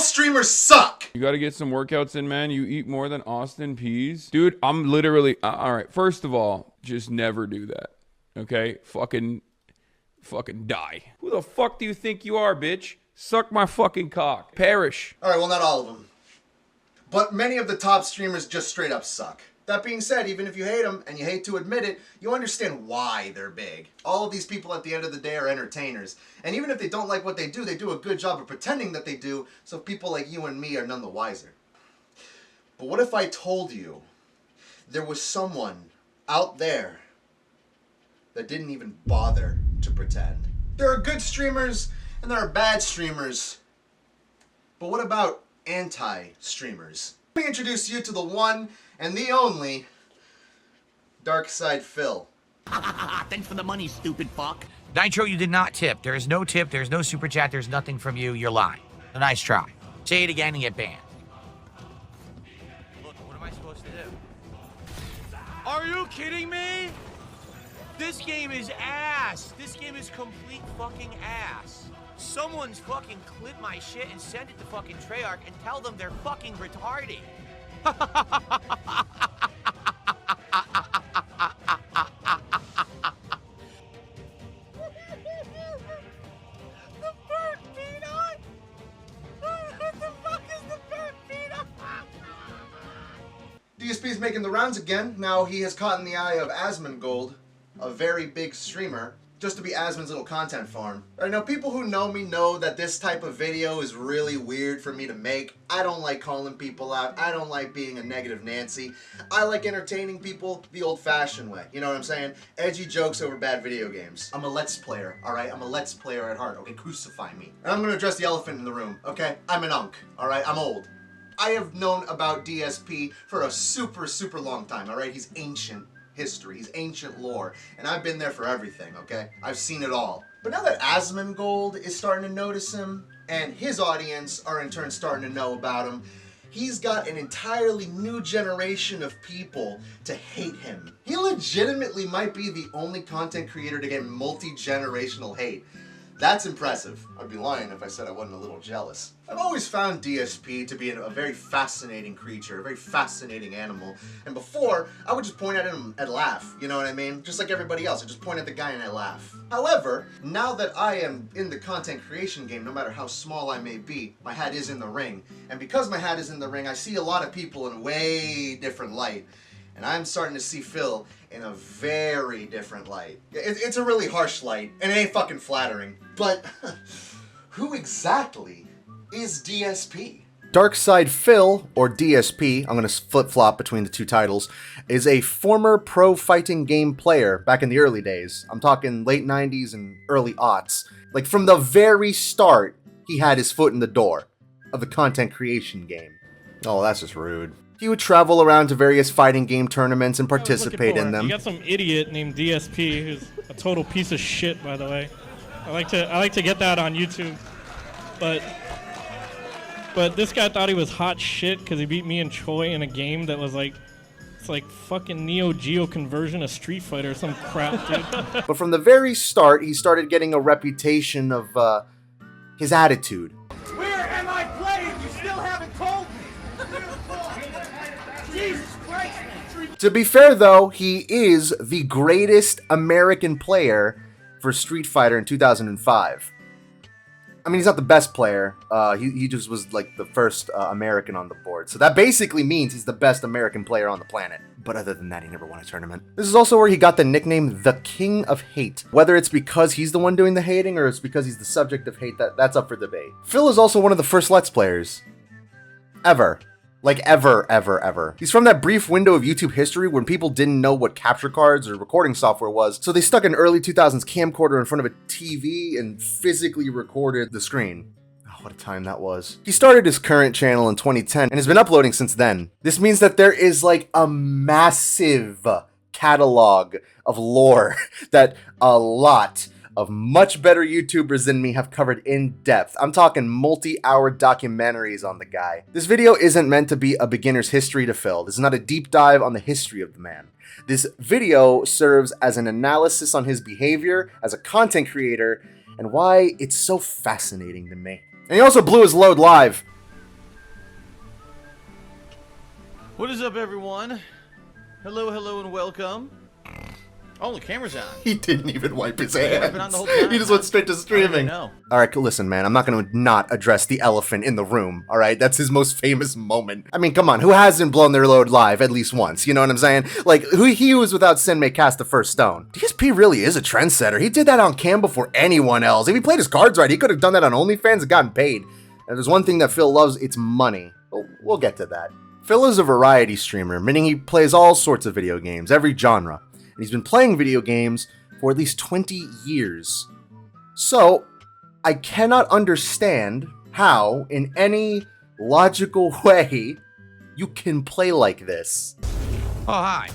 streamers suck. You gotta get some workouts in, man. You eat more than Austin Peas. Dude, I'm literally, all right, first of all, just never do that, okay? Fucking die. Who the fuck do you think you are, bitch? Suck my fucking cock. Perish. All right, well, not all of them. But many of the top streamers just straight up suck. That being said, even if you hate them, and you hate to admit it, you understand why they're big. All of these people at the end of the day are entertainers. And even if they don't like what they do a good job of pretending that they do, so people like you and me are none the wiser. But what if I told you there was someone out there that didn't even bother to pretend? There are good streamers, and there are bad streamers. But what about anti-streamers? Let me introduce you to the one and the only darksydephil. Thanks for the money, stupid fuck. Nitro, you did not tip. There is no tip, there's no super chat, there's nothing from you. You're lying. A nice try. Say it again and get banned. Look, what am I supposed to do? Are you kidding me? This game is ass. This game is complete fucking ass. Someone's fucking clip my shit and send it to fucking Treyarch and tell them they're fucking retarded. DSP's making the rounds again. Now he has caught in the eye of Asmongold, a very big streamer, just to be Asmon's little content farm. Right now, people who know me know that this type of video is really weird for me to make. I don't like calling people out. I don't like being a negative Nancy. I like entertaining people the old-fashioned way. You know what I'm saying? Edgy jokes over bad video games. I'm a Let's Player, alright? I'm a Let's Player at heart, okay? Crucify me. And I'm gonna address the elephant in the room, okay? I'm an unk, alright? I'm old. I have known about DSP for a super, super long time, alright? He's ancient history, he's ancient lore, and I've been there for everything, okay? I've seen it all. But now that Asmongold is starting to notice him, and his audience are in turn starting to know about him, he's got an entirely new generation of people to hate him. He legitimately might be the only content creator to get multi-generational hate. That's impressive. I'd be lying if I said I wasn't a little jealous. I've always found DSP to be a very fascinating creature, a very fascinating animal. And before, I would just point at him and laugh, you know what I mean? Just like everybody else, I just point at the guy and I laugh. However, now that I am in the content creation game, no matter how small I may be, my hat is in the ring. And because my hat is in the ring, I see a lot of people in a way different light. And I'm starting to see Phil in a very different light. It's a really harsh light, and it ain't fucking flattering. But who exactly is DSP? darksydephil, or DSP, I'm going to flip-flop between the two titles, is a former pro fighting game player back in the early days. I'm talking late 90s and early aughts. Like, from the very start, he had his foot in the door of the content creation game. Oh, that's just rude. He would travel around to various fighting game tournaments and participate in them. You got some idiot named DSP who's a total piece of shit, by the way. I like to get that on YouTube, but this guy thought he was hot shit because he beat me and Choi in a game that was like, it's like fucking Neo Geo conversion of Street Fighter or some crap, dude. But from the very start, he started getting a reputation of his attitude. Where am I playing? You still haven't told me. Jesus Christ, man. To be fair, though, he is the greatest American player for Street Fighter in 2005. I mean, he's not the best player. He just was like the first American on the board. So that basically means he's the best American player on the planet. But other than that, he never won a tournament. This is also where he got the nickname the King of Hate. Whether it's because he's the one doing the hating or it's because he's the subject of hate, that's up for debate. Phil is also one of the first Let's Players. Ever. Like, ever. He's from that brief window of YouTube history when people didn't know what capture cards or recording software was, so they stuck an early 2000s camcorder in front of a TV and physically recorded the screen. Oh, what a time that was. He started his current channel in 2010 and has been uploading since then. This means that there is, like, a massive catalog of lore that a lot of much better YouTubers than me have covered in depth. I'm talking multi-hour documentaries on the guy. This video isn't meant to be a beginner's history to Phil. This is not a deep dive on the history of the man. This video serves as an analysis on his behavior as a content creator and why it's so fascinating to me. And he also blew his load live. What is up, everyone? Hello, hello, and welcome. Oh, the camera's on. He didn't even wipe his Yeah, I've been on the whole time. He just went straight to streaming. No. All right, listen, man. I'm not going to not address the elephant in the room. All right, that's his most famous moment. I mean, come on, who hasn't blown their load live at least once? You know what I'm saying? Like, he who was without sin may cast the first stone. DSP really is a trendsetter. He did that on cam before anyone else. If he played his cards right, he could have done that on OnlyFans and gotten paid. And there's one thing that Phil loves, it's money. We'll get to that. Phil is a variety streamer, meaning he plays all sorts of video games, every genre. And he's been playing video games for at least 20 years. So, I cannot understand how, in any logical way, you can play like this. Oh, hi.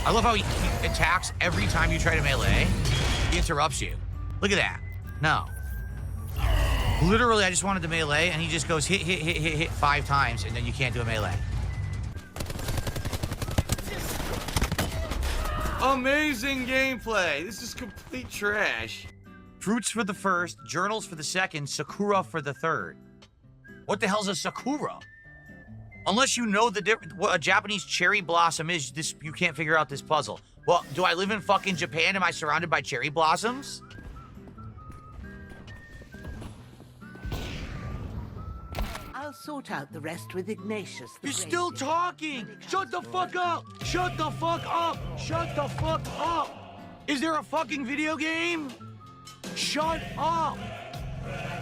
I love how he attacks every time you try to melee. He interrupts you. Look at that. No. Literally, I just wanted to melee, and he just goes hit 5 times, and then you can't do a melee. Amazing gameplay. This is complete trash. Fruits for the first, journals for the second, Sakura for the third. What the hell's a Sakura? Unless you know what a Japanese cherry blossom is, you can't figure out this puzzle. Well, do I live in fucking Japan? Am I surrounded by cherry blossoms? I'll sort out the rest with Ignatius. You're still talking! Shut the fuck up! Shut the fuck up! Shut the fuck up! Is there a fucking video game? Shut up!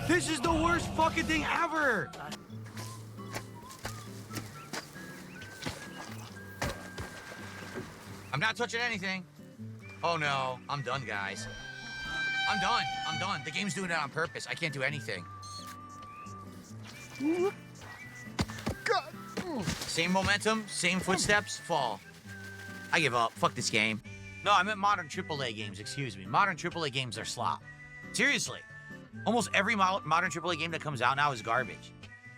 This is the worst fucking thing ever! I'm not touching anything. Oh no, I'm done, guys. I'm done. I'm done. The game's doing it on purpose. I can't do anything. Same momentum, same footsteps, fall. I give up. Fuck this game. No, I meant modern AAA games, excuse me. Modern AAA games are slop. Seriously. Almost every modern AAA game that comes out now is garbage.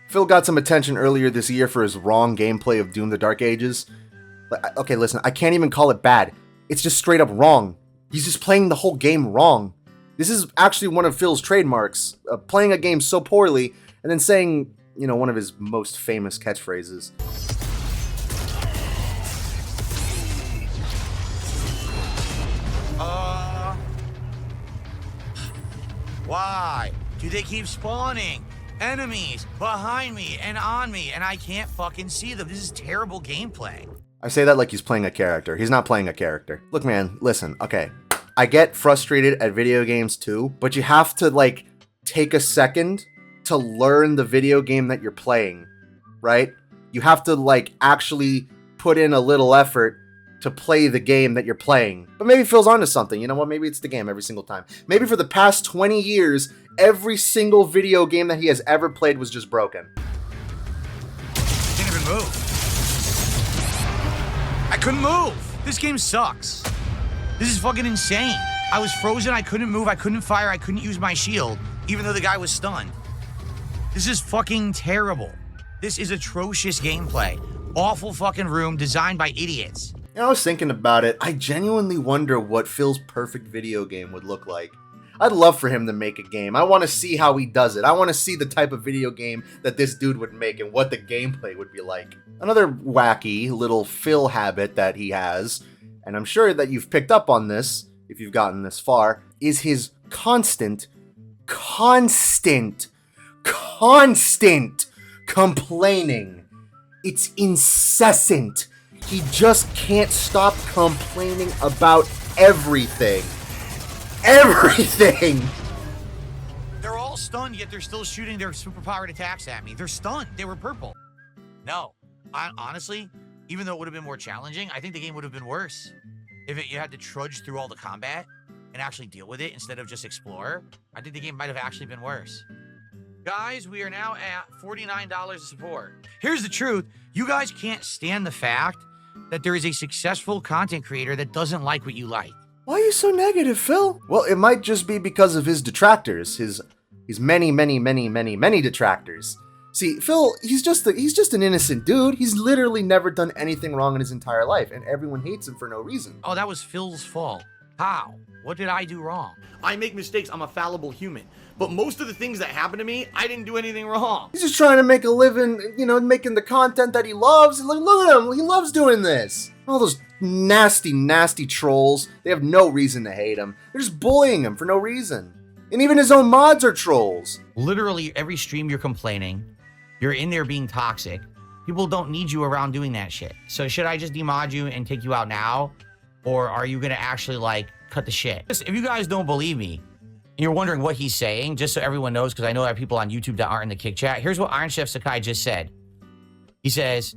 Phil got some attention earlier this year for his wrong gameplay of Doom the Dark Ages. But, okay, listen, I can't even call it bad. It's just straight up wrong. He's just playing the whole game wrong. This is actually one of Phil's trademarks, playing a game so poorly and then saying, you know, one of his most famous catchphrases. Why do they keep spawning enemies behind me and on me and I can't fucking see them? This is terrible gameplay. I say that like he's playing a character. He's not playing a character. Look, man, listen, okay. I get frustrated at video games too, but you have to, like, take a second to learn the video game that you're playing, right? You have to, like, actually put in a little effort to play the game that you're playing. But maybe Phil's onto something. You know what? Maybe it's the game every single time. Maybe for the past 20 years, every single video game that he has ever played was just broken. Can't even move. I couldn't move. This game sucks. This is fucking insane. I was frozen, I couldn't move, I couldn't fire, I couldn't use my shield, even though the guy was stunned. This is fucking terrible. This is atrocious gameplay. Awful fucking room designed by idiots. You know, I was thinking about it. I genuinely wonder what Phil's perfect video game would look like. I'd love for him to make a game. I want to see how he does it. I want to see the type of video game that this dude would make and what the gameplay would be like. Another wacky little Phil habit that he has, and I'm sure that you've picked up on this if you've gotten this far, is his constant complaining. It's incessant. He just can't stop complaining about everything. Everything! They're all stunned, yet they're still shooting their superpowered attacks at me. They're stunned. They were purple. No. Honestly, even though it would have been more challenging, I think the game would have been worse. If you had to trudge through all the combat and actually deal with it instead of just explore, I think the game might have actually been worse. Guys, we are now at $49 of support. Here's the truth. You guys can't stand the fact that there is a successful content creator that doesn't like what you like. Why are you so negative, Phil? Well, it might just be because of his detractors, his many detractors. See, Phil, he's just an innocent dude. He's literally never done anything wrong in his entire life, and everyone hates him for no reason. Oh, that was Phil's fault. How? What did I do wrong? I make mistakes. I'm a fallible human. But most of the things that happen to me, I didn't do anything wrong. He's just trying to make a living, you know, making the content that he loves. Look at him. He loves doing this. All those nasty, nasty trolls. They have no reason to hate him. They're just bullying him for no reason. And even his own mods are trolls. Literally every stream you're complaining. You're in there being toxic. People don't need you around doing that shit. So should I just demod you and take you out now? Or are you gonna actually like cut the shit? If you guys don't believe me, and you're wondering what he's saying, just so everyone knows, because I know there are people on YouTube that aren't in the kick chat. Here's what Iron Chef Sakai just said. He says,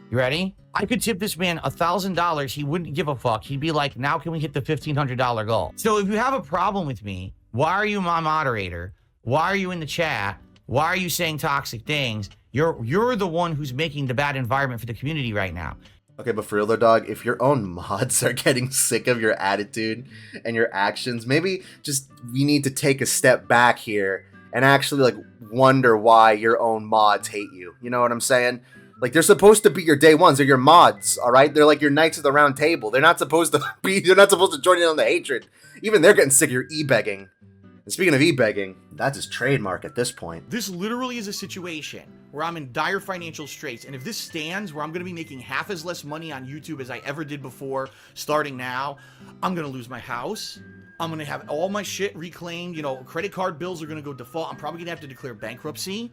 you ready? I could tip this man $1,000. He wouldn't give a fuck. He'd be like, now can we hit the $1,500 goal? So if you have a problem with me, why are you my moderator? Why are you in the chat? Why are you saying toxic things? You're the one who's making the bad environment for the community right now. Okay, but for real though, dog, if your own mods are getting sick of your attitude and your actions, maybe just you need to take a step back here and actually like wonder why your own mods hate you. You know what I'm saying? Like, they're supposed to be your day ones. They're your mods, all right? They're like your knights of the round table. They're not supposed to be, they're not supposed to join in on the hatred. Even they're getting sick of your e-begging. And speaking of e-begging, that's his trademark at this point. This literally is a situation where I'm in dire financial straits, and if this stands where I'm going to be making half as less money on YouTube as I ever did before, starting now, I'm going to lose my house. I'm going to have all my shit reclaimed. You know, credit card bills are going to go default. I'm probably going to have to declare bankruptcy.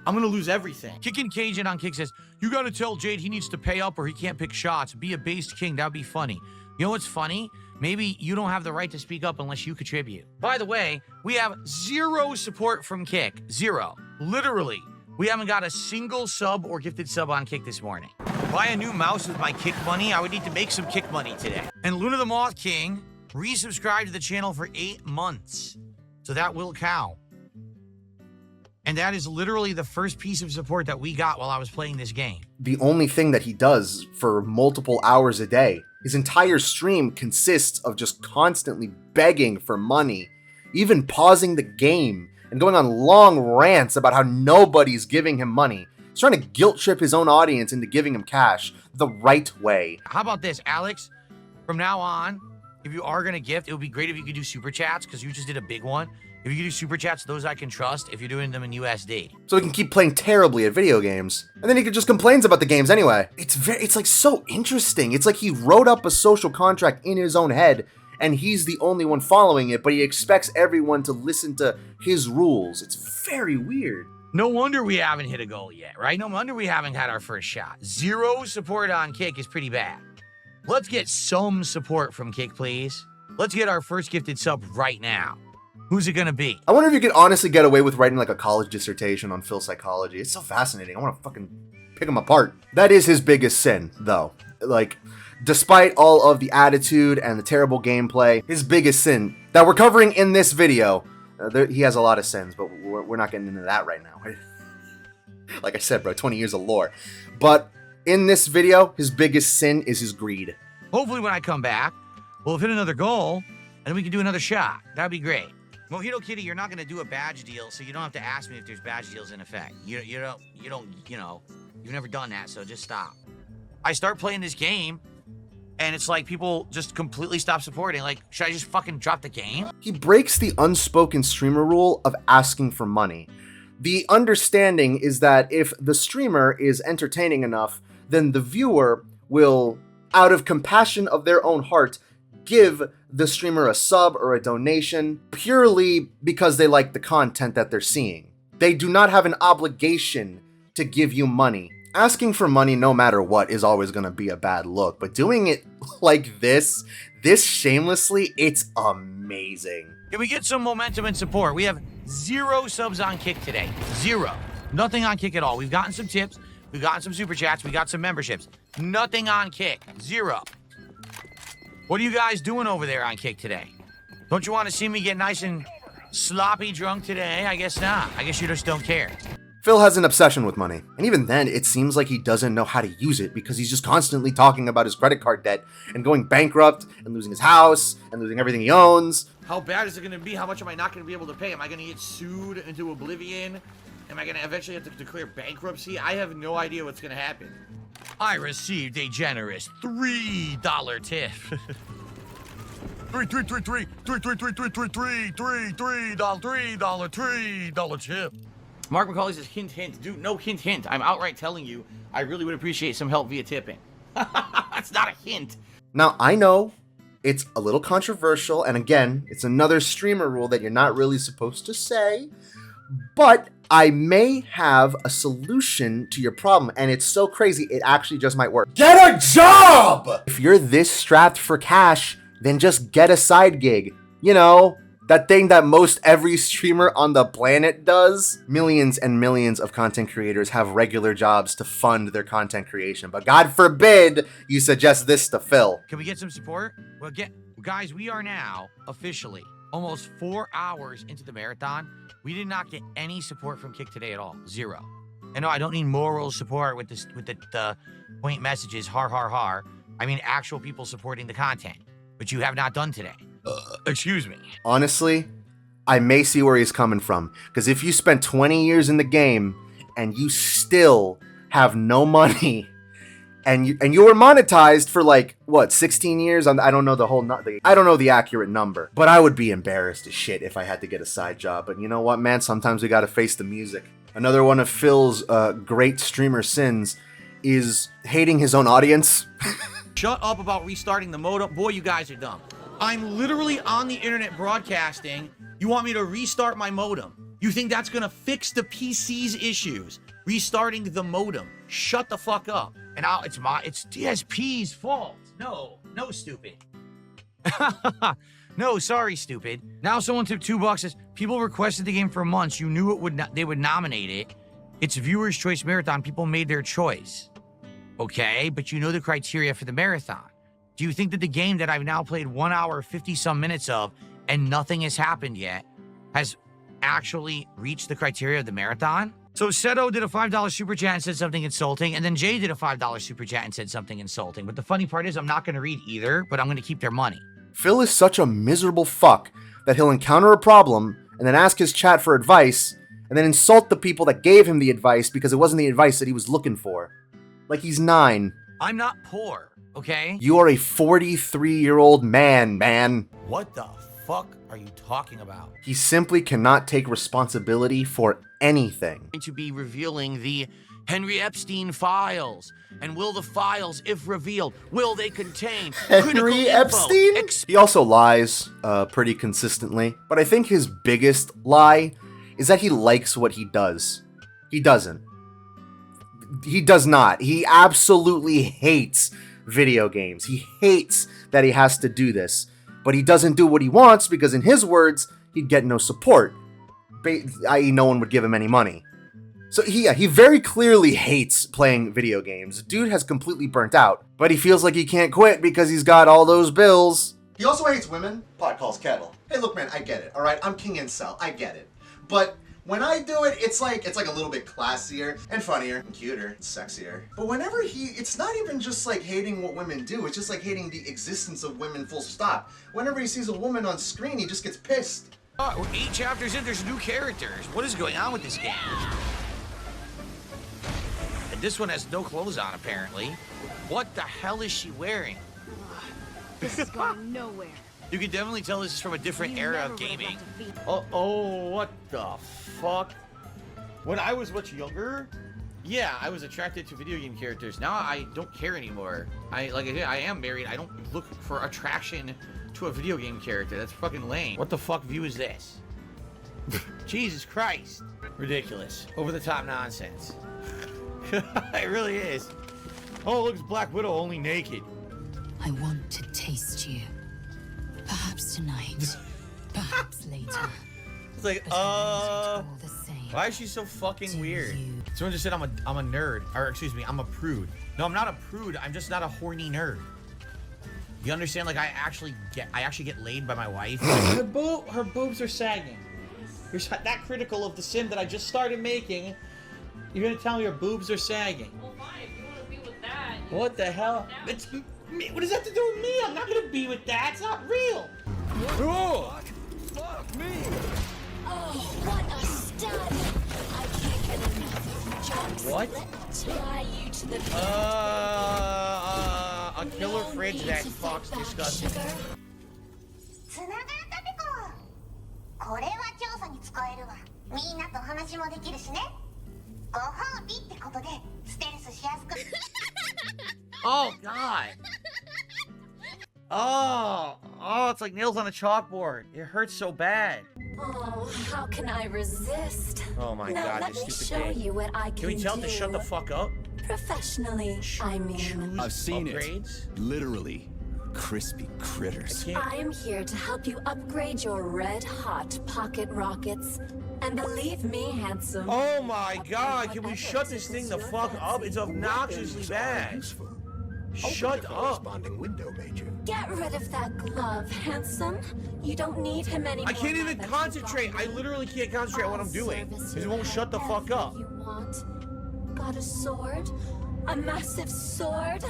I'm going to lose everything. Kicking Cajun on Kick says, you gotta tell Jade he needs to pay up or he can't pick shots. Be a based king, that'd be funny. You know what's funny? Maybe you don't have the right to speak up unless you contribute. By the way, we have 0 support from Kick. 0. Literally. We haven't got a single sub or gifted sub on Kick this morning. Buy a new mouse with my Kick money. I would need to make some Kick money today. And Luna the Moth King resubscribed to the channel for 8 months. So that will count. And that is literally the first piece of support that we got while I was playing this game. The only thing that he does for multiple hours a day, his entire stream consists of just constantly begging for money, even pausing the game and going on long rants about how nobody's giving him money. He's trying to guilt trip his own audience into giving him cash the right way. How about this, Alex? From now on, if you are going to gift, it would be great if you could do super chats because you just did a big one. If you could do super chats, those I can trust if you're doing them in USD. So he can keep playing terribly at video games. And then he just complains about the games anyway. It's like so interesting. It's like he wrote up a social contract in his own head and he's the only one following it, but he expects everyone to listen to his rules. It's very weird. No wonder we haven't hit a goal yet, right? No wonder we haven't had our first shot. 0 support on Kick is pretty bad. Let's get some support from Kick, please. Let's get our first gifted sub right now. Who's it gonna be? I wonder if you could honestly get away with writing like a college dissertation on Phil psychology. It's so fascinating. I want to fucking pick him apart. That is his biggest sin, though. Like, despite all of the attitude and the terrible gameplay, his biggest sin that we're covering in this video, he has a lot of sins, but we're not getting into that right now. Like I said, bro, 20 years of lore. But in this video, his biggest sin is his greed. Hopefully when I come back, we'll hit another goal, and then we can do another shot. That'd be great. Mojito Kitty, you're not gonna do a badge deal, so you don't have to ask me if there's badge deals in effect. You don't, you've never done that, so just stop. I start playing this game, and it's like people just completely stop supporting. Like, should I just fucking drop the game? He breaks the unspoken streamer rule of asking for money. The understanding is that if the streamer is entertaining enough, then the viewer will, out of compassion of their own heart, give the streamer a sub or a donation purely because they like the content that they're seeing. They do not have an obligation to give you money. Asking for money no matter what is always going to be a bad look, but doing it like this shamelessly, it's amazing. Can we get some momentum and support? We have 0 subs on Kick today. 0. Nothing on Kick at all. We've gotten some tips. We've gotten some super chats. We got some memberships. Nothing on Kick. 0. What are you guys doing over there on Kick today? Don't you want to see me get nice and sloppy drunk today? I guess not. I guess you just don't care. Phil has an obsession with money, and even then, it seems like he doesn't know how to use it because he's just constantly talking about his credit card debt and going bankrupt and losing his house and losing everything he owns. How bad is it going to be? How much am I not going to be able to pay? Am I going to get sued into oblivion? Am I going to eventually have to declare bankruptcy? I have no idea what's going to happen. I received a generous $3 tip. $3 chip. Mark McCauley says, hint, hint. Dude, no hint, hint. I'm outright telling you, I really would appreciate some help via tipping. That's not a hint. Now, I know it's a little controversial, and again, it's another streamer rule that you're not really supposed to say, but I may have a solution to your problem, and it's so crazy, it actually just might work. Get a job! If you're this strapped for cash, then just get a side gig. You know, that thing that most every streamer on the planet does. Millions and millions of content creators have regular jobs to fund their content creation, but God forbid you suggest this to Phil. Can we get some support? Well, guys, we are now officially almost 4 hours into the marathon. We did not get any support from Kick today at all. 0. And no, I don't need moral support with the point messages, har har har. I mean actual people supporting the content, which you have not done today. Excuse me. Honestly, I may see where he's coming from, because if you spent 20 years in the game and you still have no money, and you were monetized for like what 16 years, I don't know I don't know the accurate number, but I would be embarrassed as shit if I had to get a side job. But you know what, man? Sometimes we gotta face the music. Another one of Phil's great streamer sins is hating his own audience. Shut up about restarting the modem. Boy, you guys are dumb. I'm literally on the internet broadcasting. You want me to restart my modem? You think that's gonna fix the PC's issues? Restarting the modem. Shut the fuck up. And it's DSP's fault. No, stupid. No, sorry, stupid. Now someone tipped $2 says, people requested the game for months. You knew they would nominate it. It's Viewer's Choice Marathon. People made their choice. Okay, but you know the criteria for the marathon. Do you think that the game that I've now played 1 hour, 50-some minutes of, and nothing has happened yet, has actually reached the criteria of the marathon? So Seto did a $5 super chat and said something insulting, and then Jay did a $5 super chat and said something insulting. But the funny part is I'm not going to read either, but I'm going to keep their money. Phil is such a miserable fuck that he'll encounter a problem and then ask his chat for advice and then insult the people that gave him the advice because it wasn't the advice that he was looking for. Like he's 9. I'm not poor, okay? You are a 43-year-old man. What the fuck are you talking about? He simply cannot take responsibility for anything. To be revealing the Henry Epstein files. And will the files, if revealed, will they contain Henry Epstein? He also lies pretty consistently, but I think his biggest lie is that he likes what he does. He doesn't. He does not. He absolutely hates video games. He hates that he has to do this, but he doesn't do what he wants because, in his words, he'd get no support, i.e. no one would give him any money. So he very clearly hates playing video games. Dude has completely burnt out, but he feels like he can't quit because he's got all those bills. He also hates women. Pot calls kettle. Hey, look, man, I get it. All right, I'm king incel. I get it. But when I do it, it's like a little bit classier and funnier and cuter and sexier. But whenever it's not even just like hating what women do. It's just like hating the existence of women, full stop. Whenever he sees a woman on screen, he just gets pissed. We're 8 chapters in. There's new characters. What is going on with this game? And this one has no clothes on, apparently. What the hell is she wearing? This is going nowhere. You can definitely tell this is from a different era of gaming. Oh, what the fuck? When I was much younger, yeah, I was attracted to video game characters. Now I don't care anymore. I am married. I don't look for attraction to a video game character. That's fucking lame. What the fuck view is this? Jesus Christ. Ridiculous. Over the top nonsense. It really is. Oh, look, it's Black Widow, only naked. I want to taste you. Perhaps tonight. Perhaps later. It's like, all the same. why is she so fucking weird? you. Someone just said I'm a nerd, or excuse me, I'm a prude. No, I'm not a prude. I'm just not a horny nerd. You understand? Like I actually get laid by my wife. Her boobs are sagging. You're that critical of the sin that I just started making. You're gonna tell me your boobs are sagging. Well, fine, if you want to be with that. What the hell? It's me. What does that have to do with me? I'm not gonna be with that. It's not real. Oh. Fuck me! Oh, what a stud! I can't get enough of jokes. What? Let me tie you to the A killer fridge that fucks disgusting. Oh God. Oh, it's like nails on a chalkboard. It hurts so bad. Oh, how can I resist? Oh my Now God, let this me stupid show thing. you what I Can we tell it to shut the fuck up? Professionally, I mean. I've seen Upgrades? it. Literally. Crispy critters. I am here to help you upgrade your red-hot pocket rockets. And believe me, handsome. Oh my God, can we shut this thing the fuck up? It's obnoxiously bad. Shut up. Get rid of that glove, handsome. You don't need him anymore. I can't even concentrate. I literally can't concentrate on what I'm doing. It won't shut the fuck up. You want? Got a sword? A massive sword?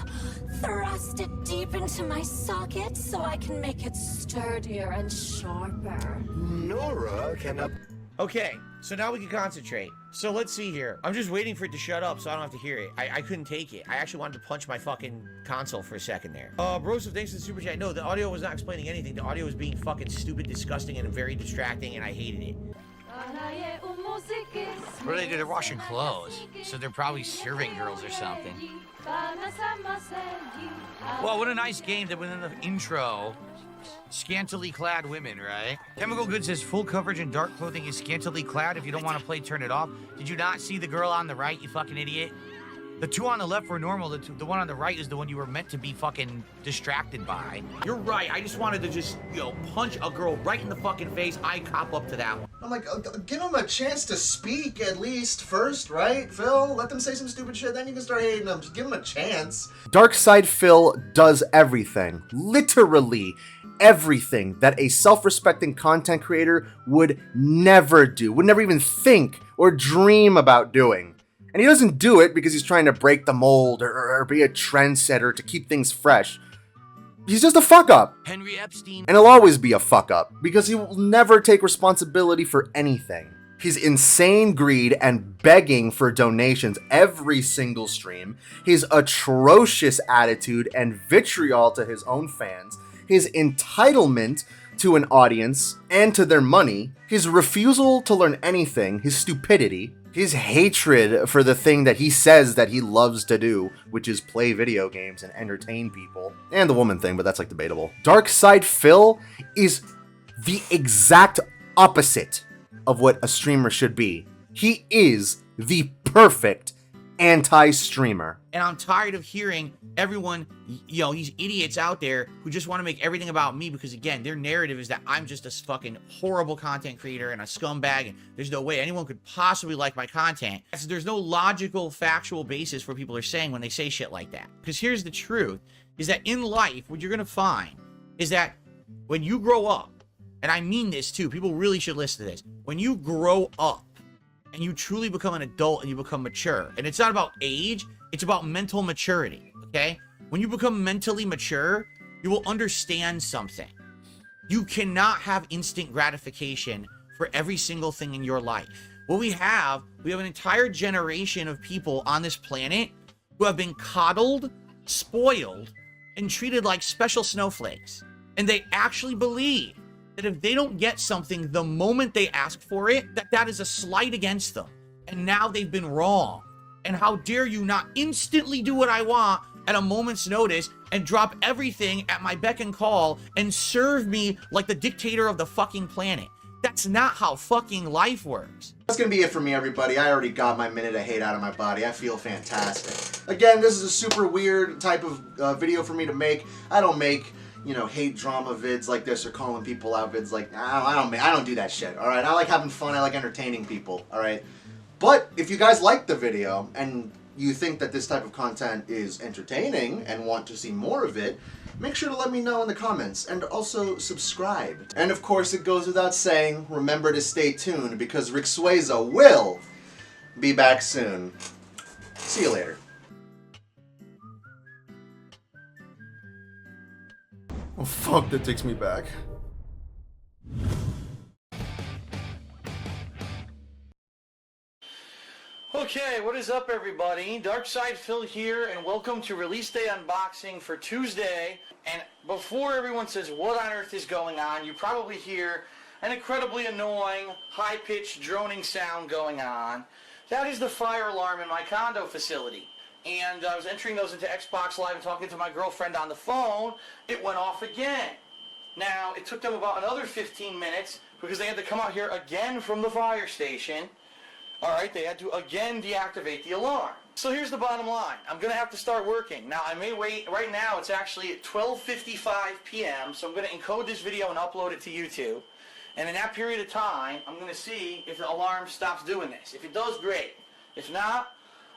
Thrust it deep into my socket so I can make it sturdier and sharper. Nora can Okay, so now we can concentrate. So let's see here. I'm just waiting for it to shut up so I don't have to hear it. I couldn't take it. I actually wanted to punch my fucking console for a second there. Broseph, thanks for the super chat. No, the audio was not explaining anything. The audio was being fucking stupid, disgusting, and very distracting, and I hated it. What do they do? They're washing clothes. So they're probably serving girls or something. Well, what a nice game that within the intro, scantily clad women, right? Chemical Good says full coverage and dark clothing is scantily clad. If you don't want to play, turn it off. Did you not see the girl on the right, you fucking idiot? The two on the left were normal. The one on the right is the one you were meant to be fucking distracted by. You're right. I just wanted to just, punch a girl right in the fucking face. I cop up to that one. I'm like, give them a chance to speak at least first, right, Phil? Let them say some stupid shit, then you can start hating them. Just give them a chance. darksydephil does everything, literally everything that a self-respecting content creator would never do, would never even think or dream about doing. And he doesn't do it because he's trying to break the mold or be a trendsetter to keep things fresh. He's just a fuck up. Henry Epstein. And he'll always be a fuck up because he will never take responsibility for anything. His insane greed and begging for donations every single stream, his atrocious attitude and vitriol to his own fans, his entitlement to an audience and to their money, his refusal to learn anything, his stupidity, his hatred for the thing that he says that he loves to do, which is play video games and entertain people, and the woman thing, but that's like debatable. darksydephil is the exact opposite of what a streamer should be. He is the perfect anti-streamer. And I'm tired of hearing everyone, these idiots out there who just want to make everything about me because, again, their narrative is that I'm just a fucking horrible content creator and a scumbag, and there's no way anyone could possibly like my content. There's no logical, factual basis for what people are saying when they say shit like that. Because here's the truth, is that in life, what you're going to find is that when you grow up, and I mean this too, people really should listen to this, when you grow up, and you truly become an adult and you become mature. And it's not about age, it's about mental maturity, okay? When you become mentally mature, you will understand something. You cannot have instant gratification for every single thing in your life. What we have an entire generation of people on this planet who have been coddled, spoiled, and treated like special snowflakes. And they actually believe that if they don't get something the moment they ask for it, that is a slight against them. And now they've been wrong. And how dare you not instantly do what I want at a moment's notice and drop everything at my beck and call and serve me like the dictator of the fucking planet. That's not how fucking life works. That's gonna be it for me, everybody. I already got my minute of hate out of my body. I feel fantastic. Again, this is a super weird type of video for me to make. I don't make, hate drama vids like this or calling people out vids like, I don't do that shit, alright? I like having fun, I like entertaining people, alright? But if you guys like the video and you think that this type of content is entertaining and want to see more of it, make sure to let me know in the comments and also subscribe. And of course, it goes without saying, remember to stay tuned because Ricswaza will be back soon. See you later. Oh fuck, that takes me back. Okay, what is up everybody? darksydephil here and welcome to release day unboxing for Tuesday. And before everyone says what on earth is going on, you probably hear an incredibly annoying, high-pitched, droning sound going on. That is the fire alarm in my condo facility. And I was entering those into Xbox Live and talking to my girlfriend on the phone. It went off again. Now, it took them about another 15 minutes because they had to come out here again from the fire station. All right, they had to again deactivate the alarm. So here's the bottom line. I'm going to have to start working. Now, I may wait. Right now, it's actually at 12:55 p.m., so I'm going to encode this video and upload it to YouTube. And in that period of time, I'm going to see if the alarm stops doing this. If it does, great. If not,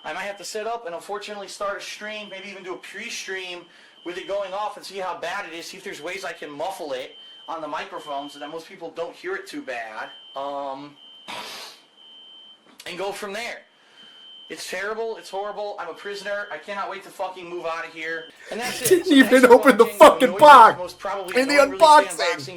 I might have to set up and unfortunately start a stream, maybe even do a pre-stream with it going off and see how bad it is, see if there's ways I can muffle it on the microphone so that most people don't hear it too bad, and go from there. It's terrible, it's horrible, I'm a prisoner, I cannot wait to fucking move out of here, and that's it. Didn't even open the fucking box in the unboxing.